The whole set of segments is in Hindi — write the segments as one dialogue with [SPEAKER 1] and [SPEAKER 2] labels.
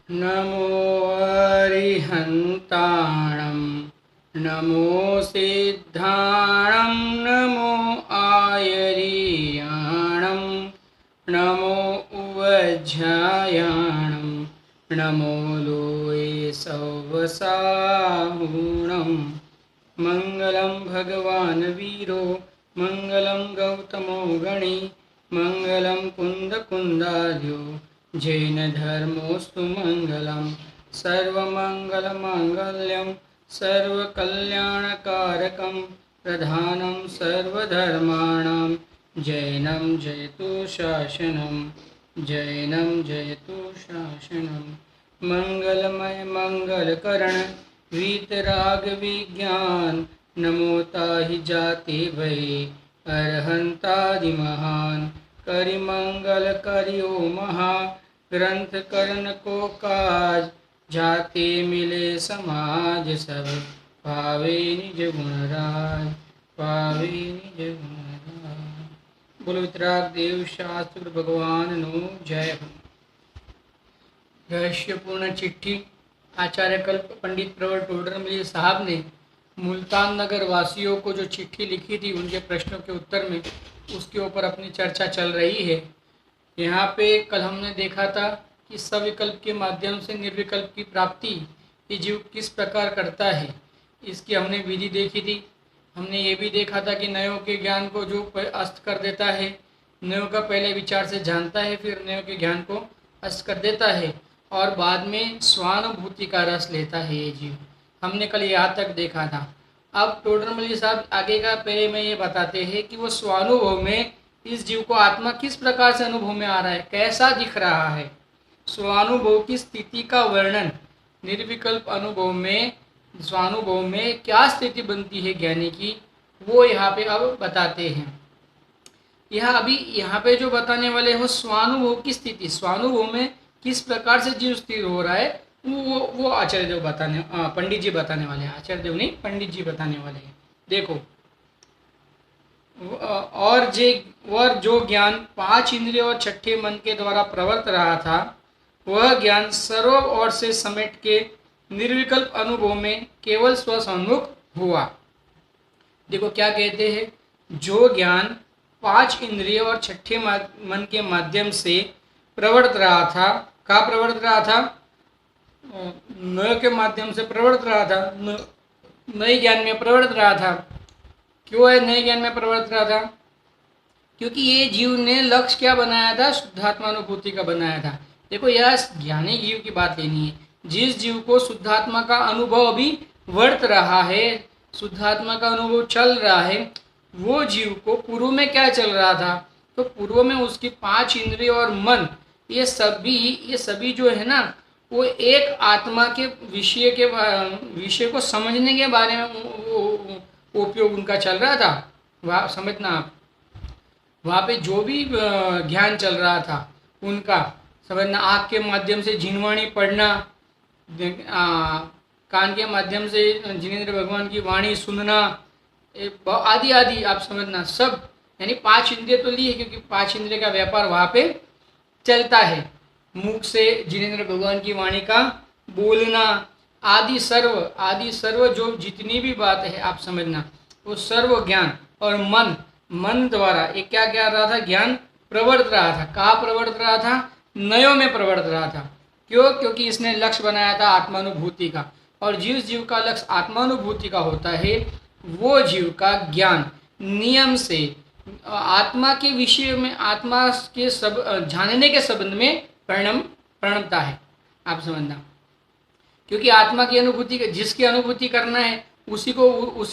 [SPEAKER 1] नमो अरिहन्ताणं नमो सिद्धाणं नमो आयर्याणं नमो उवज्झायाणं नमो लोये सवसाहुणं मङ्गलं भगवान् वीरो मङ्गलं गौतमो गणी मङ्गलं कुन्दकुन्दार्यो जैनधर्मोऽस्तु मङ्गलं सर्वमङ्गलमाङ्गल्यं सर्वकल्याणकारकं प्रधानं सर्वधर्माणां जैनं जयतु शासनं जैनं जयतु शासनं मंगलमय मंगलकरण वीतराग विज्ञान नमो ताहि जाति भय अरहंतादि महान करि मंगल करियो महा ग्रंथ करण को काज जाते मिले समाज सब पावे निज गुण राज पावे निज गुण राज। बोलो वितराग देव शास्त्र भगवान नो जय हो। रहस्यपूर्ण चिट्ठी आचार्य कल्प पंडित प्रवर टोडरमल साहब ने मुल्तान नगर वासियों को जो चिट्ठी लिखी थी उनके प्रश्नों के उत्तर में उसके ऊपर अपनी चर्चा चल रही है। यहाँ पे कल हमने देखा था कि सविकल्प के माध्यम से निर्विकल्प की प्राप्ति ये जीव किस प्रकार करता है, इसकी हमने विधि देखी थी। हमने ये भी देखा था कि नयों के ज्ञान को जो अस्त कर देता है, नयों का पहले विचार से जानता है, फिर नयों के ज्ञान को अस्त कर देता है और बाद में स्वानुभूति का रस लेता है ये जीव। हमने कल यहाँ तक देखा था। अब टोडरमल साहब आगे का पहले में ये बताते हैं कि वो स्वानुभव में इस जीव को आत्मा किस प्रकार से अनुभव में आ रहा है, कैसा दिख रहा है। स्वानुभव की स्थिति का वर्णन, निर्विकल्प अनुभव में स्वानुभव में क्या स्थिति बनती है ज्ञानी की, वो यहाँ पे अब बताते हैं। यहाँ पे जो बताने वाले हो स्वानुभव की स्थिति, स्वानुभव में किस प्रकार से जीव स्थिर हो रहा है, वो आचार्य देव बताने पंडित जी बताने वाले हैं। आचार्य देव नहीं, पंडित जी बताने वाले हैं। देखो, और जो ज्ञान 5 इंद्रिय और छठे मन के द्वारा प्रवर्त रहा था, वह ज्ञान सर्व ओर से समेट के निर्विकल्प अनुभव में केवल स्वसन्मुख हुआ। देखो क्या कहते हैं, जो ज्ञान 5 इंद्रिय और छठे मन के माध्यम से प्रवर्त रहा था, कहाँ प्रवर्त रहा था, नय के माध्यम से प्रवर्त रहा था, नए ज्ञान में प्रवर्त रहा था। क्यों है नए ज्ञान में प्रवर्त रहा था? क्योंकि ये जीव ने लक्ष्य क्या बनाया था, शुद्धात्मानुभूति का बनाया था। देखो यह ज्ञानी जीव की बात लेनी है। जिस जीव को शुद्धात्मा का अनुभव अभी वर्त रहा है, शुद्धात्मा का अनुभव चल रहा है, वो जीव को पूर्व में क्या चल रहा था, तो पूर्व में उसकी 5 इंद्रिय और मन ये सभी जो है ना, वो एक आत्मा के विषय को समझने के बारे में उपयोग उनका चल रहा था। वहाँ समझना आप, वहाँ पे जो भी ज्ञान चल रहा था उनका समझना। आँख के माध्यम से जिनवाणी पढ़ना, कान के माध्यम से जिनेंद्र भगवान की वाणी सुनना, आदि आदि आप समझना। सब यानी 5 इंद्रिय तो ली है, क्योंकि 5 इंद्रिय का व्यापार वहाँ पे चलता है। मुख से जिनेंद्र भगवान की वाणी का बोलना, आदि सर्व जो जितनी भी बात है आप समझना, वो सर्व ज्ञान और मन द्वारा एक क्या रहा था, ज्ञान प्रवर्त रहा था। कहाँ प्रवर्त रहा था? नयों में प्रवर्त रहा था। क्यों? क्योंकि इसने लक्ष्य बनाया था आत्मानुभूति का, और जिस जीव का लक्ष्य आत्मानुभूति का होता है, वो जीव का ज्ञान नियम से आत्मा के विषय में, आत्मा के सब जानने के संबंध में परिणमता है। आप समझना, क्योंकि आत्मा की अनुभूति, जिसकी अनुभूति करना है उसी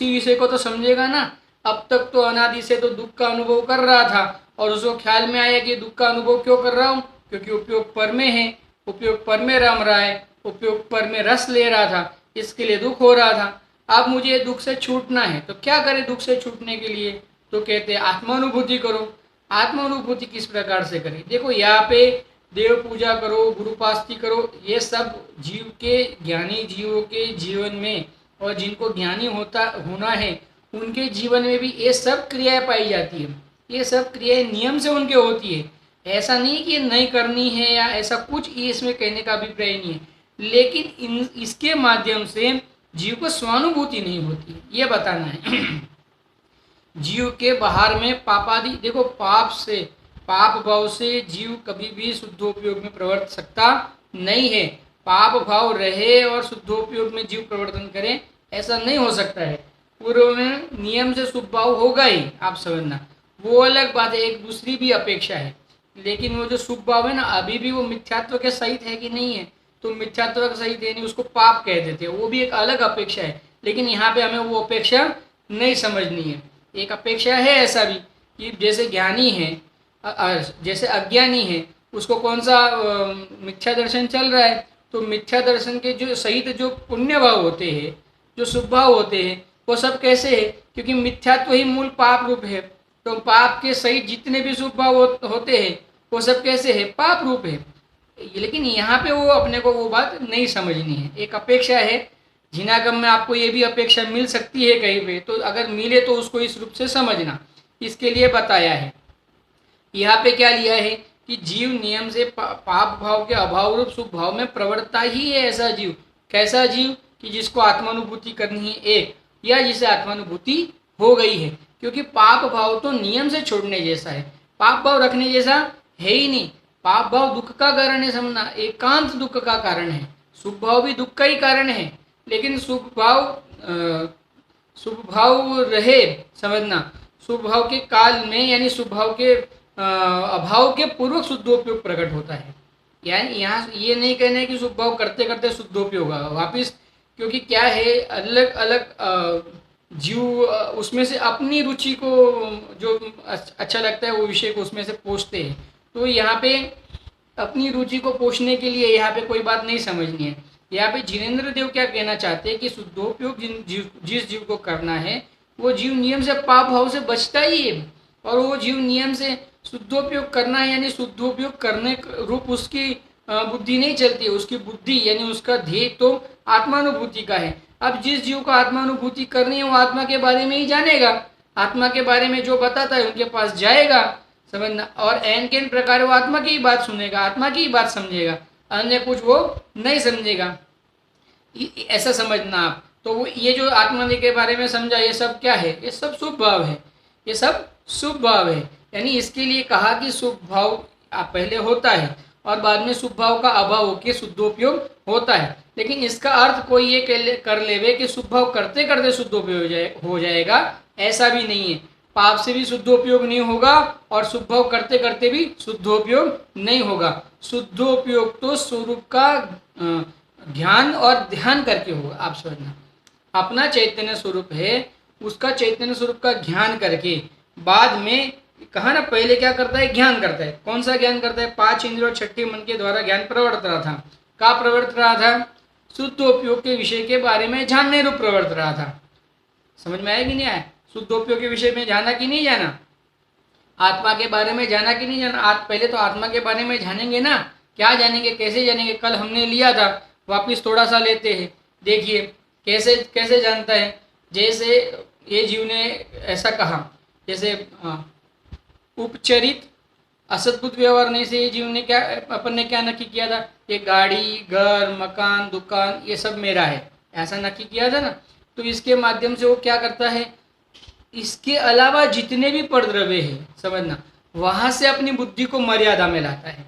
[SPEAKER 1] विषय को तो समझेगा ना। अब तक तो अनादि से तो दुख का अनुभव कर रहा था, और उसको ख्याल में आया कि दुख का अनुभव क्यों कर रहा हूँ, क्योंकि उपयोग पर में है, उपयोग पर में रम रहा है, उपयोग पर में रस ले रहा था, इसके लिए दुख हो रहा था। अब मुझे दुख से छूटना है, तो क्या करें दुख से छूटने के लिए? तो कहते हैं आत्मानुभूति करो। आत्मानुभूति किस प्रकार से करें? देखो यहाँ पे देव पूजा करो, गुरुपास्ती करो, ये सब जीव के, ज्ञानी जीवों के जीवन में, और जिनको ज्ञानी होना है उनके जीवन में भी ये सब क्रियाएं पाई जाती है। ये सब क्रियाएं नियम से उनके होती है। ऐसा नहीं कि ये नहीं करनी है या ऐसा कुछ ये इसमें कहने का अभिप्राय नहीं है, लेकिन इसके माध्यम से जीव को स्वानुभूति नहीं होती, ये बताना है। जीव के बाहर में पापादि, देखो पाप भाव से जीव कभी भी शुद्धोपयोग में प्रवर्त सकता नहीं है। पाप भाव रहे और शुद्धोपयोग में जीव प्रवर्तन करे, ऐसा नहीं हो सकता है। पूर्व में नियम से शुभ भाव होगा ही, आप समझना, वो अलग बात है, एक दूसरी भी अपेक्षा है। लेकिन वो जो शुभ भाव है ना, अभी भी वो मिथ्यात्व के सहित है कि नहीं है, तो मिथ्यात्व के सहित है नहीं, उसको पाप कह देते हैं, वो भी एक अलग अपेक्षा है। लेकिन यहाँ पे हमें वो अपेक्षा नहीं समझनी है। एक अपेक्षा है ऐसा भी कि जैसे ज्ञानी है जैसे अज्ञानी है, उसको कौन सा मिथ्या दर्शन चल रहा है, तो मिथ्या दर्शन के जो सहित जो पुण्य भाव होते हैं, जो शुभ भाव होते हैं, वो सब कैसे है, क्योंकि मिथ्यात्व ही मूल पाप रूप है। तो पाप के सहित जितने भी शुभ भाव होते हैं वो सब कैसे है, पाप रूप है। लेकिन यहाँ पे वो अपने को वो बात नहीं समझनी है। एक अपेक्षा है, जिनागम में आपको ये भी अपेक्षा मिल सकती है कहीं पे, तो अगर मिले तो उसको इस रूप से समझना, इसके लिए बताया है। यहाँ पे क्या लिया है कि जीव नियम से पाप भाव के अभाव रूप शुभ भाव में प्रवृत्ता ही है। ऐसा जीव, कैसा जीव, कि जिसको आत्मानुभूति करनी है एक, या जिसे आत्मानुभूति हो गई है। क्योंकि पाप भाव तो नियम से छोड़ने जैसा है, पाप भाव रखने जैसा है ही नहीं। पाप भाव दुख का कारण है, समझना, एकांत दुख का कारण है। शुभ भाव भी दुख का ही कारण है, लेकिन शुभ भाव रहे, समझना, शुभ भाव के काल में, यानी शुभ भाव के अभाव के पूर्वक शुद्धोपयोग प्रकट होता है। यानी यहाँ ये नहीं कहना है कि शुभ भाव करते करते शुद्धोपयोग होगा वापिस, क्योंकि क्या है, अलग अलग जीव उसमें से अपनी रुचि को जो अच्छा लगता है वो विषय को उसमें से पोषते हैं। तो यहाँ पे अपनी रुचि को पोषने के लिए यहाँ पे कोई बात नहीं समझनी है। यहाँ पे जिनेंद्र देव क्या कहना चाहते हैं कि शुद्धोपयोग जिस जीव को करना है, वो जीव नियम से पाप भाव से बचता ही है, और वो जीव नियम से शुद्धोपयोग करना है, यानी शुद्धोपयोग करने रूप उसकी बुद्धि नहीं चलती है। उसकी बुद्धि यानी उसका ध्येय तो आत्मानुभूति का है। अब जिस जीव को आत्मानुभूति करनी है वो आत्मा के बारे में ही जानेगा, आत्मा के बारे में जो बताता है उनके पास जाएगा, समझना, और एन के प्रकार वो आत्मा की ही बात सुनेगा, आत्मा की ही बात समझेगा, अन्य कुछ वो नहीं समझेगा। ऐसा समझना आप। तो वो ये जो आत्मा के बारे में समझा, ये सब क्या है, ये सब शुभ भाव है, ये सब शुभ भाव है। यानी इसके लिए कहा कि शुभ भाव पहले होता है और बाद में शुभ भाव का अभाव होकर शुद्धोपयोग होता है। लेकिन इसका अर्थ कोई ये कर लेवे कि शुभ भाव करते करते शुद्धोपयोग हो जाएगा, ऐसा भी नहीं है। पाप से भी शुद्धोपयोग नहीं होगा और शुभ भाव करते करते भी शुद्धोपयोग नहीं होगा। शुद्धोपयोग तो स्वरूप का ज्ञान और ध्यान करके होगा, आप समझना। अपना चैतन्य स्वरूप है, उसका चैतन्य स्वरूप का ज्ञान करके, बाद में कहा ना, पहले क्या करता है, ज्ञान करता है। कौन सा ज्ञान करता है, 5 इंद्रिय और 6 मन के द्वारा ज्ञान प्रवर्त रहा था। क्या प्रवर्त रहा था, शुद्धोपयोग के विषय के बारे में जानने रूप प्रवर्त रहा था। समझ में आया कि नहीं आया, शुद्धोपयोग के विषय में जाना कि नहीं जाना, आत्मा के बारे में जाना कि नहीं जाना। पहले तो आत्मा के बारे में जानेंगे ना, क्या जानेंगे, कैसे जानेंगे, कल हमने लिया था, वापिस थोड़ा सा लेते हैं। देखिए कैसे कैसे जानता है। जैसे ये जीव ने ऐसा कहा, जैसे उपचरित असद्भुत व्यवहार नहीं से ये जीव ने क्या, अपन ने क्या नक्की किया था, ये गाड़ी, घर, मकान, दुकान, ये सब मेरा है, ऐसा नक्की किया था ना। तो इसके माध्यम से वो क्या करता है, इसके अलावा जितने भी परद्रव्य है, समझना, वहाँ से अपनी बुद्धि को मर्यादा में लाता है।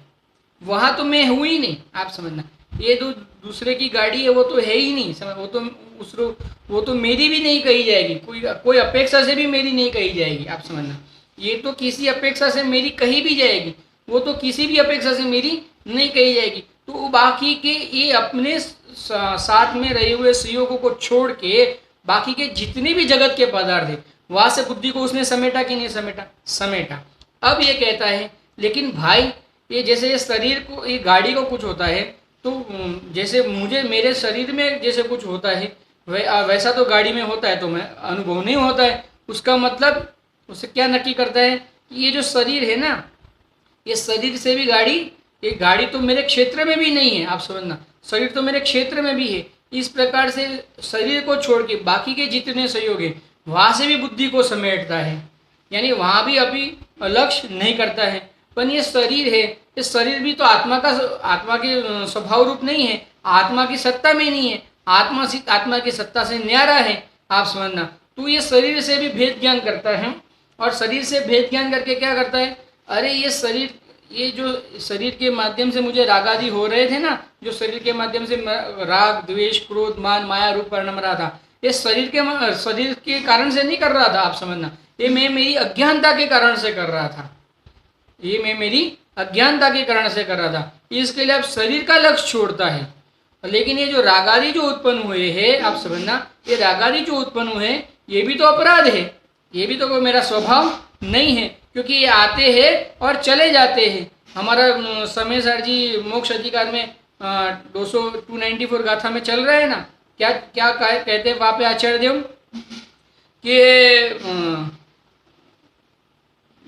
[SPEAKER 1] वहाँ तो मैं हूँ ही नहीं, आप समझना। ये तो दूसरे की गाड़ी है, वो तो है ही नहीं, समझ, वो तो मेरी भी नहीं कही जाएगी, कोई अपेक्षा से भी मेरी नहीं कही जाएगी, आप समझना। ये तो किसी अपेक्षा से मेरी कही भी जाएगी, वो तो किसी भी अपेक्षा से मेरी नहीं कही जाएगी। तो बाकी के ये अपने साथ में रहे हुए सहयोगों को छोड़ के बाकी के जितने भी जगत के पदार्थ है, वहाँ से बुद्धि को उसने समेटा कि नहीं समेटा, समेटा। अब ये कहता है, लेकिन भाई ये जैसे ये शरीर को, ये गाड़ी को कुछ होता है, तो जैसे मुझे मेरे शरीर में जैसे कुछ होता है वैसा तो गाड़ी में होता है, तो मैं अनुभव नहीं होता है। उसका मतलब उससे क्या नक्की करता है कि ये जो शरीर है ना, ये शरीर से भी ये गाड़ी तो मेरे क्षेत्र में भी नहीं है, आप समझना, शरीर तो मेरे क्षेत्र में भी है। इस प्रकार से शरीर को छोड़ के बाकी के जितने सहयोग है वहाँ से भी बुद्धि को समेटता है, यानी वहाँ भी अभी लक्ष्य नहीं करता है। पर ये शरीर है, ये शरीर भी तो आत्मा के स्वभाव रूप नहीं है, आत्मा की सत्ता में नहीं है, आत्मा की सत्ता से न्यारा है। आप समझना, तो ये शरीर से भी भेद ज्ञान करता है, और शरीर से भेद ज्ञान करके क्या करता है, अरे ये शरीर, ये जो शरीर के माध्यम से मुझे राग आदि हो रहे थे ना, जो शरीर के माध्यम से राग द्वेष क्रोध मान माया रूप परिणम रहा था, ये शरीर के कारण से नहीं कर रहा था। आप समझना, ये मैं मेरी अज्ञानता के कारण से कर रहा था, ये मैं मेरी अज्ञानता के कारण से कर रहा था। इसके लिए आप शरीर का लक्ष्य छोड़ता है। लेकिन ये जो रागादि जो उत्पन्न हुए हैं, आप समझना, ये रागादि जो उत्पन्न हुए हैं, ये भी तो अपराध है, ये भी तो कोई मेरा स्वभाव नहीं है, क्योंकि ये आते हैं और चले जाते हैं। हमारा समय सर जी मोक्ष अधिकार में 294 गाथा में चल रहा है ना, क्या क्या कहते हैं वहाँ पे आचार्य देव कि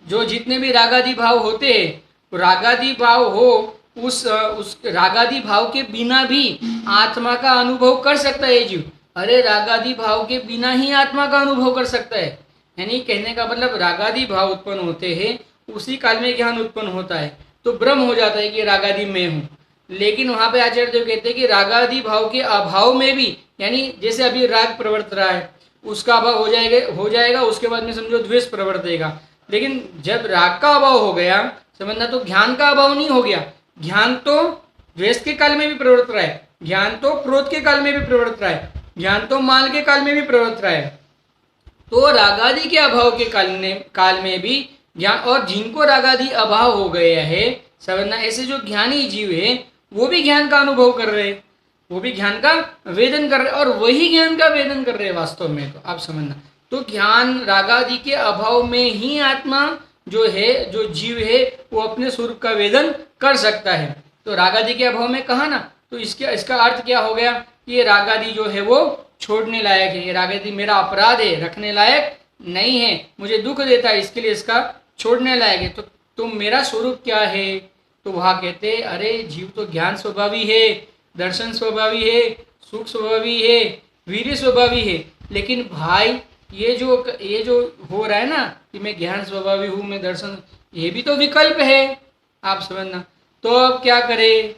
[SPEAKER 1] जो जितने भी रागादि भाव होते हैं, रागादि भाव हो, उस रागादि भाव के बिना भी आत्मा का अनुभव कर सकता है जीव। अरे रागादि भाव के बिना ही आत्मा का अनुभव कर सकता है, यानी कहने का मतलब रागादि भाव उत्पन्न होते हैं, उसी काल में ज्ञान उत्पन्न होता है, तो भ्रम हो जाता है कि रागादि मैं हूँ। लेकिन वहाँ पे आचार्य देव कहते हैं कि रागादि भाव के अभाव में भी, यानी जैसे अभी राग प्रवर्त रहा है, उसका अभाव हो जाएगा, उसके बाद में समझो द्वेष प्रवर्तेगा। लेकिन जब राग का अभाव हो गया, समझना, तो ज्ञान का अभाव नहीं हो गया। ज्ञान तो द्वेष के काल में भी प्रवर्त रहा है, ज्ञान तो क्रोध के काल में भी प्रवर्त रहा है, ज्ञान तो मान के काल में भी प्रवर्त रहा है। तो रागादि के अभाव के काल में भी ज्ञान, और जिनको रागादि अभाव हो गया है, समझना, ऐसे जो ज्ञानी जीव है वो भी ज्ञान का अनुभव कर रहे हैं, वो भी ज्ञान का वेदन कर रहे, और वही ज्ञान का वेदन कर रहे हैं वास्तव में। तो आप समझना, तो ज्ञान रागादि के अभाव में ही आत्मा जो है, जो जीव है, वो अपने स्वरूप का वेदन कर सकता है। तो रागादि के अभाव में कहा ना, तो इसका अर्थ क्या हो गया, ये रागादि जो है वो छोड़ने लायक है, ये रागादि मेरा अपराध है, रखने लायक नहीं है, मुझे दुख देता है, इसके लिए इसका छोड़ने लायक है। तो मेरा स्वरूप क्या है, तो वहाँ कहते, अरे जीव तो ज्ञान स्वभावी है, दर्शन स्वभावी है, सुख स्वभावी है, वीर्य स्वभावी है। लेकिन भाई ये जो हो रहा है ना कि मैं ज्ञान स्वभावी हूँ, मैं दर्शन, ये भी तो विकल्प है। आप समझना, तो अब क्या करें,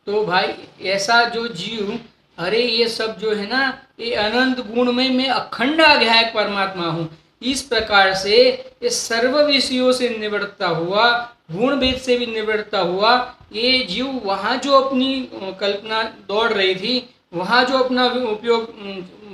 [SPEAKER 1] तो भाई ऐसा जो जीव, अरे ये सब जो है ना, ये अनंत गुण में मैं अखंड आज्ञायक परमात्मा हूँ, इस प्रकार से ये सर्व विषयों से निवृत्ता हुआ, गुण भेद से भी निवृत्ता हुआ, ये जीव वहाँ जो अपनी कल्पना दौड़ रही थी, वहाँ जो अपना उपयोग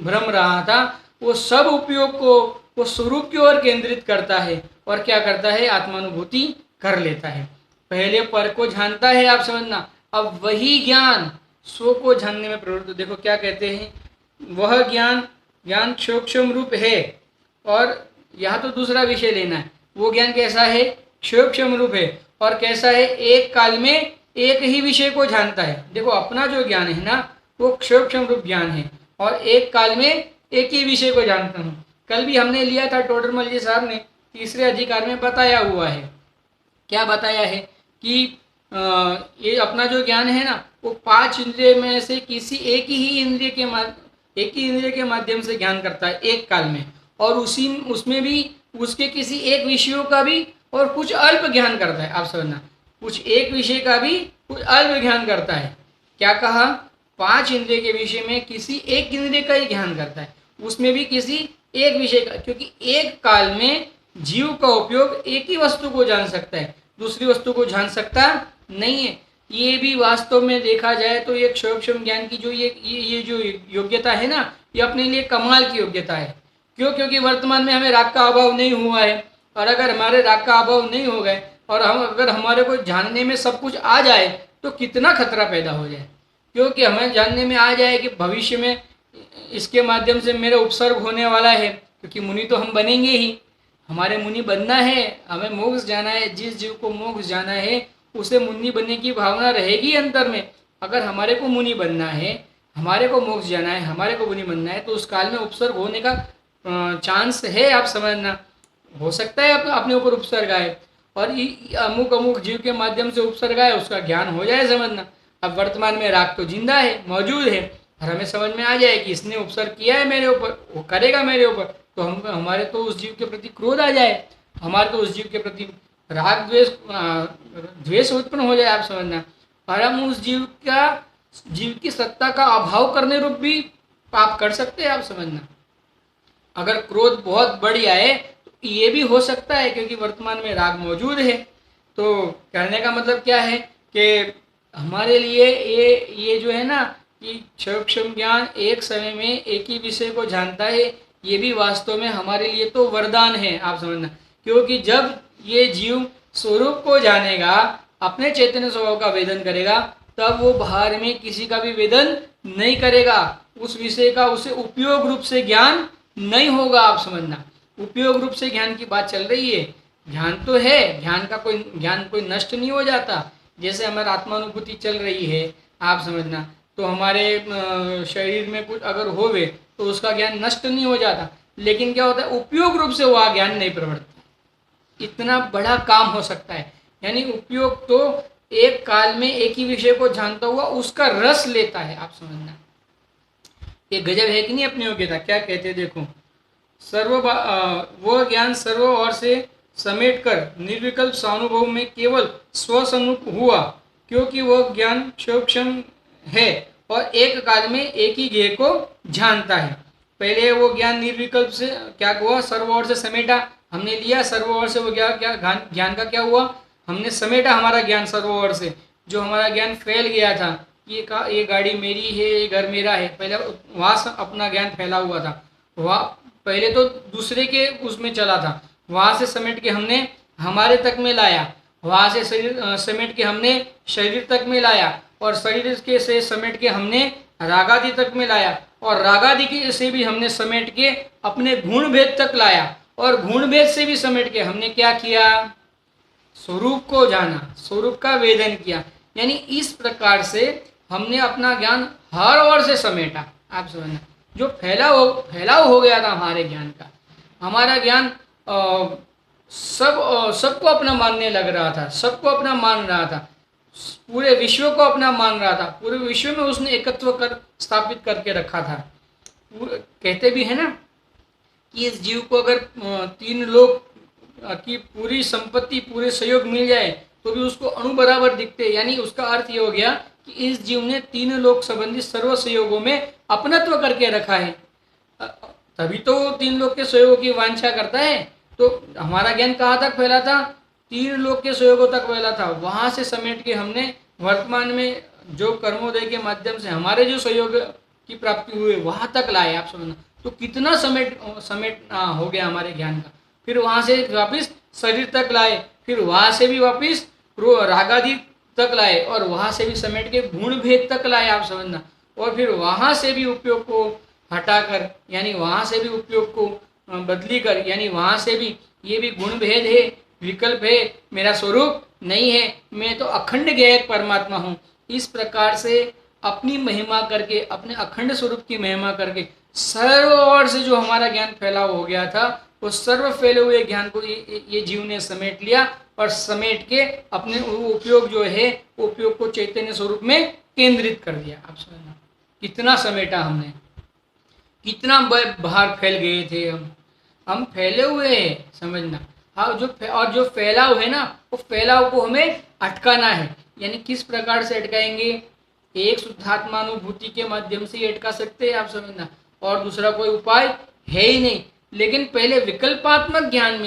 [SPEAKER 1] भ्रम रहा था, वो सब उपयोग को वो स्वरूप की ओर केंद्रित करता है, और क्या करता है, आत्मानुभूति कर लेता है। पहले पर को जानता है, आप समझना, अब वही ज्ञान स्व को जानने में प्रवृत्त। देखो क्या कहते हैं, वह ज्ञान क्षोक्षम रूप है, और यहाँ तो दूसरा विषय लेना है, वो ज्ञान कैसा है, क्षोक्षम रूप है, और कैसा है, एक काल में एक ही विषय को जानता है। देखो अपना जो ज्ञान है ना, वो क्षोक्षम रूप ज्ञान है, और एक काल में एक ही विषय को जानता हूँ। कल भी हमने लिया था, टोडरमल जी साहब ने तीसरे अधिकार में बताया हुआ है, क्या बताया है कि ये अपना जो ज्ञान है ना, वो 5 इंद्रिय में से किसी एक ही इंद्रिय के माध्यम से ज्ञान करता है एक काल में, और उसमें भी उसके किसी एक विषयों का भी और कुछ अल्प ज्ञान करता है। आप समझना, कुछ एक विषय का भी कुछ अल्प ज्ञान करता है। क्या कहा, 5 इंद्रिय के विषय में किसी एक इंद्रिय का ही ज्ञान करता है, उसमें भी किसी एक विषय का, क्योंकि एक काल में जीव का उपयोग एक ही वस्तु को जान सकता है, दूसरी वस्तु को जान सकता नहीं है। ये भी वास्तव में देखा जाए तो ये क्षोक्षम ज्ञान की जो ये जो योग्यता है ना, ये अपने लिए कमाल की योग्यता है। क्यों, क्योंकि वर्तमान में हमें राग का अभाव नहीं हुआ है, और अगर हमारे राग का अभाव नहीं हो गए, और अगर हमारे को जानने में सब कुछ आ जाए, तो कितना खतरा पैदा हो जाए। क्योंकि हमें जानने में आ जाए कि भविष्य में इसके माध्यम से मेरा उपसर्ग होने वाला है, क्योंकि मुनि तो हम बनेंगे ही, हमारे मुनि बनना है, हमें मोक्ष जाना है। जिस जीव को मोक्ष जाना है उसे मुनि बनने की भावना रहेगी अंतर में। अगर हमारे को मुनि बनना है, हमारे को मोक्ष जाना है, हमारे को मुनि बनना है, तो उस काल में उपसर्ग होने का चांस है। आप समझना, हो सकता है अपने ऊपर उपसर्ग आए, और अमुक जीव के माध्यम से उपसर्ग आए, उसका ज्ञान हो जाए। समझना, अब वर्तमान में राग तो जिंदा है, मौजूद है, और हमें समझ में आ जाए कि इसने उपसर्ग किया है मेरे ऊपर, वो करेगा मेरे ऊपर, तो हमारे तो उस जीव के प्रति क्रोध आ जाए। हमारे तो उस जीव के प्रति राग द्वेष द्वेष उत्पन्न हो जाए, आप समझना। और हम उस जीव की सत्ता का अभाव करने रूप भी पाप कर सकते हैं, आप समझना। अगर क्रोध बहुत बढ़ आए तो ये भी हो सकता है, क्योंकि वर्तमान में राग मौजूद है। तो कहने का मतलब क्या है कि हमारे लिए ये जो है ना कि क्षम ज्ञान एक समय में एक ही विषय को जानता है, ये भी वास्तव में हमारे लिए तो वरदान है, आप समझना। क्योंकि जब ये जीव स्वरूप को जानेगा, अपने चैतन्य स्वभाव का वेदन करेगा, तब वो बाहर में किसी का भी वेदन नहीं करेगा। उस विषय का उसे उपयोग रूप से ज्ञान नहीं होगा, आप समझना। उपयोग रूप से ज्ञान की बात चल रही है। ज्ञान तो है, ज्ञान कोई नष्ट नहीं हो जाता। जैसे हमारी आत्मानुभूति चल रही है, आप समझना, तो हमारे शरीर में कुछ अगर होवे तो उसका ज्ञान नष्ट नहीं हो जाता, लेकिन क्या होता है, उपयोग रूप से वह ज्ञान नहीं प्रवर्तता। इतना बड़ा काम हो सकता है, यानी उपयोग तो एक काल में एक ही विषय को जानता हुआ उसका रस लेता है, आप समझना। ये गजब है कि नहीं अपनी योग्यता। क्या कहते हैं देखो, वह ज्ञान सर्व ओर से समेट कर निर्विकल्प स्वानुभव में केवल स्वसन्मुख हुआ, क्योंकि वह ज्ञान क्षम है और एक काल में एक ही ज्ञेय को जानता है। पहले वो ज्ञान निर्विकल्प से क्या हुआ, सर्व ओर से समेटा, हमने लिया सर्व ओर से, वो ज्ञान का क्या हुआ, हमने समेटा हमारा ज्ञान सर्व ओर से। जो हमारा ज्ञान फैल गया था, ये गाड़ी मेरी है, ये घर मेरा है, पहले वहाँ अपना ज्ञान फैला हुआ था। वहाँ पहले तो दूसरे के उसमें चला था, वहाँ से समेट के हमने हमारे तक में लाया, वहाँ से शरीर समेट के हमने शरीर तक में लाया, और शरीर के से समेट के हमने रागादि तक में लाया, और रागादि के से भी हमने समेट के अपने गुण भेद तक लाया, और गुण भेद से भी समेट के हमने क्या किया, स्वरूप को जाना, स्वरूप का वेदन किया। यानी इस प्रकार से हमने अपना ज्ञान हर ओर से समेटा, आप समझना। जो फैलाव हो गया था हमारे ज्ञान का, हमारा ज्ञान सबको अपना मानने लग रहा था, सबको अपना मान रहा था, पूरे विश्व को अपना मान रहा था, पूरे विश्व में उसने एकत्व कर स्थापित करके रखा था। कहते भी है ना कि इस जीव को अगर 3 लोग की पूरी संपत्ति, पूरे सहयोग मिल जाए तो भी उसको अणु बराबर दिखते। यानी उसका अर्थ ये हो गया कि इस जीव ने 3 लोक संबंधी सर्व सहयोगों में अपनत्व करके रखा है, तभी तो वो 3 लोग के सहयोग की वांछा करता है। तो हमारा ज्ञान कहाँ तक फैला था, 3 लोग के सहयोगों तक फैला था। वहाँ से समेट के हमने वर्तमान में जो कर्मोदय के माध्यम से हमारे जो सहयोग की प्राप्ति हुई वहाँ तक लाए, आप समझना। तो कितना समेट हो गया हमारे ज्ञान का। फिर वहाँ से वापिस शरीर तक लाए, फिर वहाँ से भी वापिस रागादि तक लाए, और वहाँ से भी समेट के गुण भेद तक लाए, आप समझना। और फिर वहाँ से भी उपयोग को हटाकर, यानी वहाँ से भी उपयोग को बदली कर, यानी वहाँ से भी ये भी गुण भेद है, विकल्प है, मेरा स्वरूप नहीं है, मैं तो अखंड ज्ञेय परमात्मा हूँ। इस प्रकार से अपनी महिमा करके, अपने अखंड स्वरूप की महिमा करके सर्व ओर से जो हमारा ज्ञान फैला हो गया था, वो सर्व फैले हुए ज्ञान को ये जीव ने समेट लिया, और समेट के अपने उपयोग जो है, उपयोग को चैतन्य स्वरूप में केंद्रित कर दिया। आप समझना कितना समेटा हमने, कितना बाहर फैल गए थे हम फैले हुए हैं, समझना। हाँ, जो फैलाव है ना, वो फैलाव को हमें अटकाना है। यानी किस प्रकार से अटकाएंगे, एक शुद्धात्मानुभूति के माध्यम से अटका सकते हैं, आप समझना, और दूसरा कोई उपाय है ही नहीं। लेकिन पहले विकल्पात्मक ज्ञान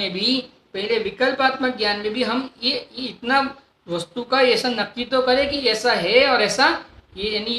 [SPEAKER 1] में भी हम ये इतना वस्तु का ऐसा नक्की तो करें कि ऐसा है और ऐसा, ये यानी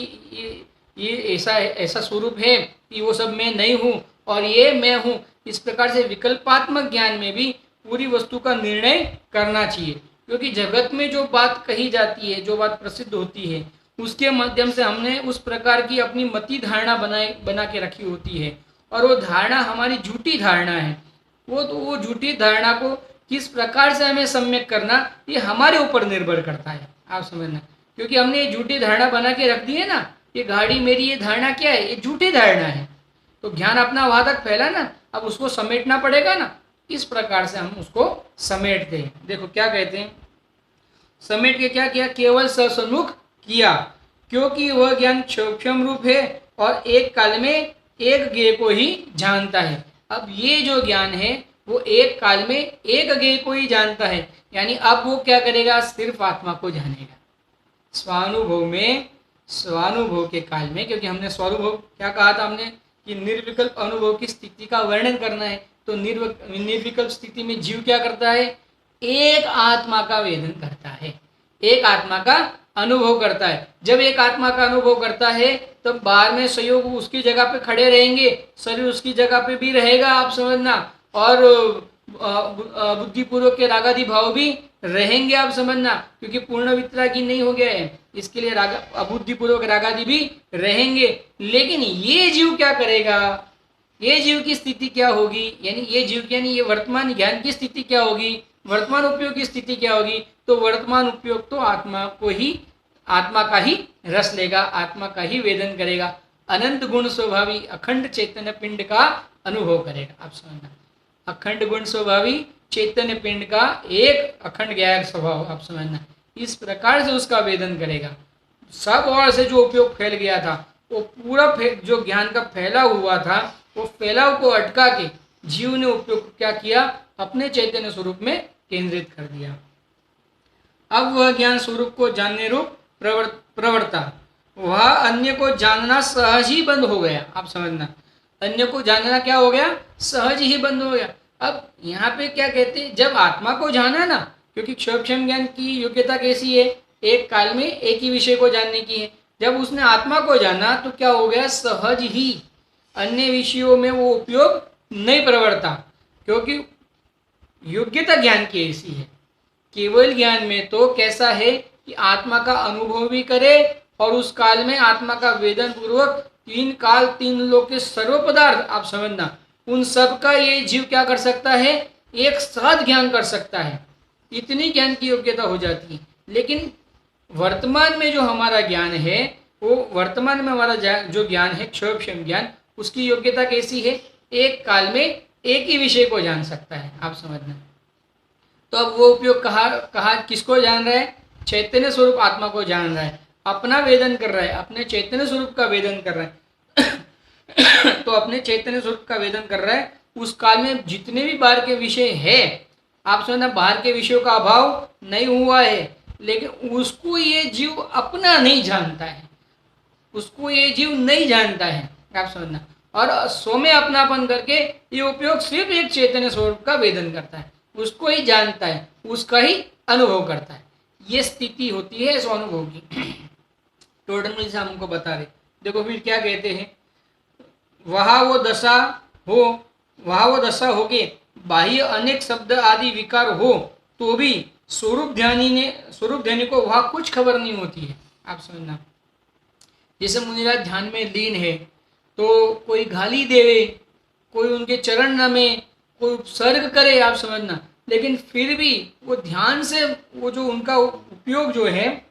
[SPEAKER 1] ये ऐसा स्वरूप है कि वो सब मैं नहीं हूँ और ये मैं हूँ। इस प्रकार से विकल्पात्मक ज्ञान में भी पूरी वस्तु का निर्णय करना चाहिए, क्योंकि जगत में जो बात कही जाती है, जो बात प्रसिद्ध होती है, उसके माध्यम से हमने उस प्रकार की अपनी मति धारणा बना के रखी होती है, और वो धारणा हमारी झूठी धारणा है। वो झूठी धारणा को किस प्रकार से हमें सम्यक करना, ये हमारे ऊपर निर्भर करता है, आप समझना। क्योंकि हमने ये झूठी धारणा बना के रख दी है ना, ये गाड़ी मेरी, ये धारणा क्या है, ये झूठी धारणा है। तो ज्ञान अपना वहां तक फैला ना, अब उसको समेटना पड़ेगा ना। इस प्रकार से हम उसको समेटते हैं। देखो क्या कहते हैं, समेट के क्या किया, केवल ससन्मुख किया, क्योंकि वह ज्ञान क्षम रूप है और एक काल में एक ज्ञेय को ही जानता है। अब ये जो ज्ञान है वो एक काल में एक अज्ञेय को ही जानता है। यानी अब वो क्या करेगा, सिर्फ आत्मा को जानेगा स्वानुभव में, स्वानुभव के काल में। क्योंकि हमने स्वानुभव क्या कहा था हमने, कि निर्विकल्प अनुभव की स्थिति का वर्णन करना है। तो निर्विकल्प स्थिति में जीव क्या करता है, एक आत्मा का वेदन करता है, एक आत्मा का अनुभव करता है। जब एक आत्मा का अनुभव करता है तब बाहर में सहयोग उसकी जगह पे खड़े रहेंगे, शरीर उसकी जगह पे भी रहेगा, आप समझना। और बुद्धिपूर्वक के रागादि भाव भी रहेंगे, आप समझना। क्योंकि पूर्ण वितरागी नहीं हो गया है, इसके लिए अबुद्धिपूर्वक रागादि भी रहेंगे। लेकिन ये जीव क्या करेगा, ये जीव की स्थिति क्या होगी, यानी ये जीव यानी ये वर्तमान ज्ञान की स्थिति क्या होगी, वर्तमान उपयोग की स्थिति क्या होगी। तो वर्तमान उपयोग तो आत्मा को ही, आत्मा का ही रस लेगा, आत्मा का ही वेदन करेगा, अनंत गुण स्वभावी अखंड चैतन्य पिंड का अनुभव करेगा। आप समझना, अखंड गुण स्वभावी चैतन्य पिंड का एक अखंड ज्ञायक स्वभाव, आप समझना। इस प्रकार से उसका वेदन करेगा। सब और से जो उपयोग फैल गया था, वो पूरा जो ज्ञान का फैला हुआ था, वो फैलाव को अटका के जीव ने उपयोग क्या किया, अपने चैतन्य स्वरूप में केंद्रित कर दिया। अब वह ज्ञान स्वरूप को जानने रूप प्रवृत्ता, वह अन्य को जानना सहज ही बंद हो गया। आप समझना, अन्य को जानना क्या हो गया, सहज ही बंद हो गया। अब यहाँ पे क्या कहते हैं, जब आत्मा को जाना ना, क्योंकि क्षोभक्षम ज्ञान की योग्यता कैसी है, एक काल में एक ही विषय को जानने की है। जब उसने आत्मा को जाना तो क्या हो गया, सहज ही अन्य विषयों में वो उपयोग नहीं प्रवर्ता। क्योंकि योग्यता ज्ञान की ऐसी है, केवल ज्ञान में तो कैसा है कि आत्मा का अनुभव भी करे और उस काल में आत्मा का वेदन पूर्वक तीन काल तीन लोक के सर्व पदार्थ, आप समझना, उन सब का ये जीव क्या कर सकता है, एक साथ ज्ञान कर सकता है। इतनी ज्ञान की योग्यता हो जाती है। लेकिन वर्तमान में जो हमारा ज्ञान है, वो वर्तमान में हमारा जो ज्ञान है क्षोभक्षम ज्ञान, उसकी योग्यता कैसी है, एक काल में एक ही विषय को जान सकता है, आप समझना। तो अब वो उपयोग कहा किसको जान रहा है, चैतन्य स्वरूप आत्मा को जान रहा है, अपना वेदन कर रहा है, अपने चैतन्य स्वरूप का वेदन कर रहा है। तो अपने चैतन्य स्वरूप का वेदन कर रहा है। उस काल में जितने भी बाहर के विषय है, आप समझना, बाहर के विषयों का अभाव नहीं हुआ है, लेकिन उसको ये जीव अपना नहीं जानता है, उसको ये जीव नहीं जानता है, आप समझना। और स्व में अपनापन करके ये उपयोग सिर्फ एक चैतन्य स्वरूप का वेदन करता है, उसको ही जानता है, उसका ही अनुभव करता है। ये स्थिति होती है स्वानुभव की। टोटल से हमको बता रहे, देखो फिर क्या कहते हैं, वहा वो दशा हो के बाह्य अनेक शब्द आदि विकार हो तो भी स्वरूप ध्यानी को वह कुछ खबर नहीं होती है, आप समझना। जैसे मुनिराज ध्यान में लीन है, तो कोई गाली देवे, कोई उनके चरण नमे, कोई उपसर्ग करे, आप समझना, लेकिन फिर भी वो ध्यान से वो जो उनका उपयोग जो है,